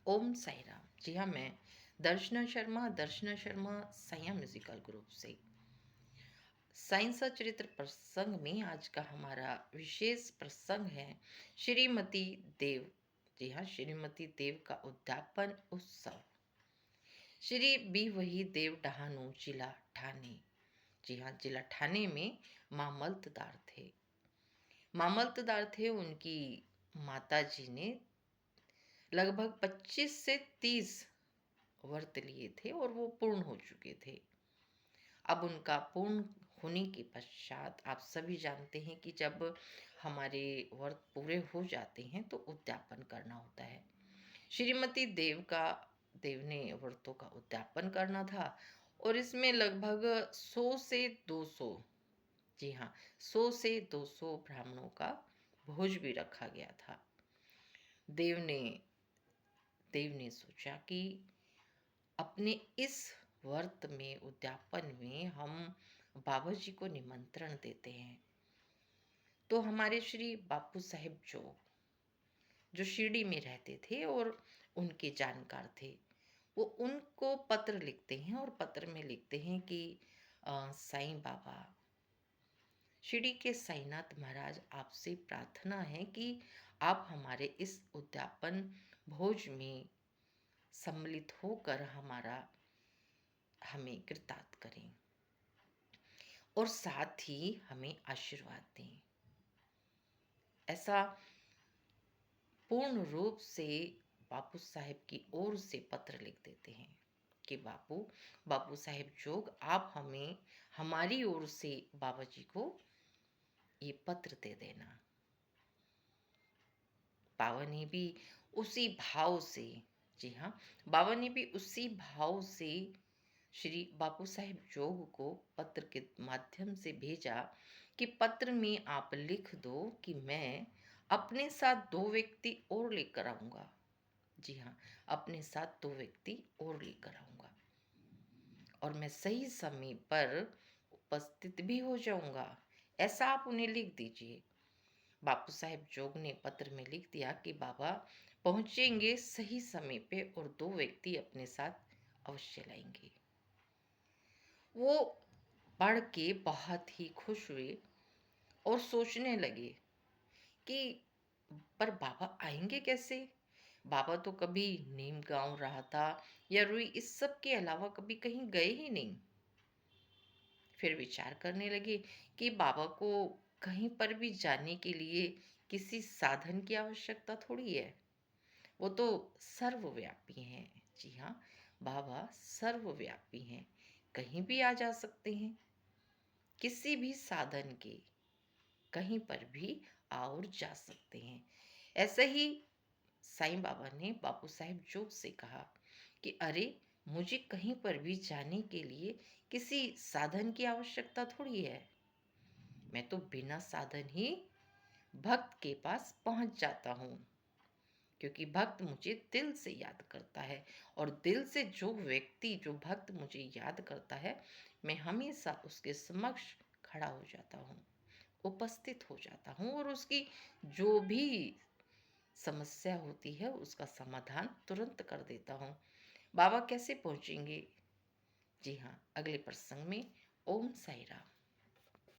ओम साई राम। जी हाँ, मैं दर्शना शर्मा साया म्यूजिकल ग्रुप से साईं सचरित्र प्रसंग में आज का हमारा विशेष प्रसंग है श्रीमती देव। जी हाँ, श्रीमती देव का उद्यापन उत्सव। श्री बी वही देव डहानू जिला ठाणे। जी हाँ, जिला ठाणे में मामलतदार थे। उनकी माता जी ने लगभग 25 से 30 व्रत लिए थे और वो पूर्ण हो चुके थे। अब उनका पूर्ण होने के पश्चात आप सभी जानते हैं कि जब हमारे व्रत पूरे हो जाते हैं तो उद्यापन करना होता है। श्रीमती देव ने व्रतों का उद्यापन करना था और इसमें लगभग 100 से 200, जी हाँ, 100 से 200 ब्राह्मणों का भोज भी रखा गया था। देव ने देव ने सोचा कि अपने इस व्रत में उद्यापन में हम बाबा जी को निमंत्रण देते हैं। तो हमारे श्री बापू साहेब जो शिरडी में रहते थे और उनके जानकार थे, वो उनको पत्र लिखते हैं और पत्र में लिखते हैं कि साईं बाबा, शिरडी के साईनाथ महाराज, आपसे प्रार्थना है कि आप हमारे इस उद्यापन भोज में सम्मिलित होकर हमें कृतार्थ करें और साथ ही हमें आशीर्वाद दें। ऐसा पूर्ण रूप से बापू साहेब की ओर से पत्र लिख देते हैं कि बापू साहेब जोग, आप हमें हमारी ओर से बाबा जी को ये पत्र दे देना। बाबा ने भी उसी भाव से, जी हाँ, बाबा ने भी उसी भाव से श्री बापू साहेब जोग को पत्र के माध्यम से भेजा कि पत्र में आप लिख दो कि मैं अपने साथ 2 व्यक्ति और लेकर आऊँगा। जी हाँ, अपने साथ 2 व्यक्ति और लेकर आऊँगा और मैं सही समय पर उपस्थित भी हो जाऊँगा। ऐसा आप उन्हें लिख दीजिए। बापू साहेब जोग ने पत्र में लिख दिया कि बाबा पहुँचेंगे सही समय पे और 2 व्यक्ति अपने साथ अवश्य लाएंगे। वो पढ़ के बहुत ही खुश हुए और सोचने लगे कि पर बाबा आएंगे कैसे? बाबा तो कभी नीम गाँव रहा था या रुई, इस सब के अलावा कभी कहीं गए ही नहीं। फिर विचार करने लगे कि बाबा को कहीं पर भी जाने के लिए किसी साधन की आवश्यकता थोड़ी है। वो तो सर्वव्यापी हैं। जी हाँ, बाबा सर्वव्यापी हैं, कहीं भी आ जा सकते हैं। किसी भी साधन के कहीं पर भी आ और जा सकते हैं। ऐसे ही साईं बाबा ने बापू साहेब जोग से कहा कि अरे, मुझे कहीं पर भी जाने के लिए किसी साधन की आवश्यकता थोड़ी है। मैं तो बिना साधन ही भक्त के पास पहुंच जाता हूँ, क्योंकि भक्त मुझे दिल से याद करता है और दिल से जो भक्त मुझे याद करता है, मैं हमेशा उसके समक्ष खड़ा हो जाता हूँ, उपस्थित हो जाता हूँ और उसकी जो भी समस्या होती है उसका समाधान तुरंत कर देता हूँ। बाबा कैसे पहुँचेंगे? जी हाँ, अगले प्रसंग में। ओम साई राम।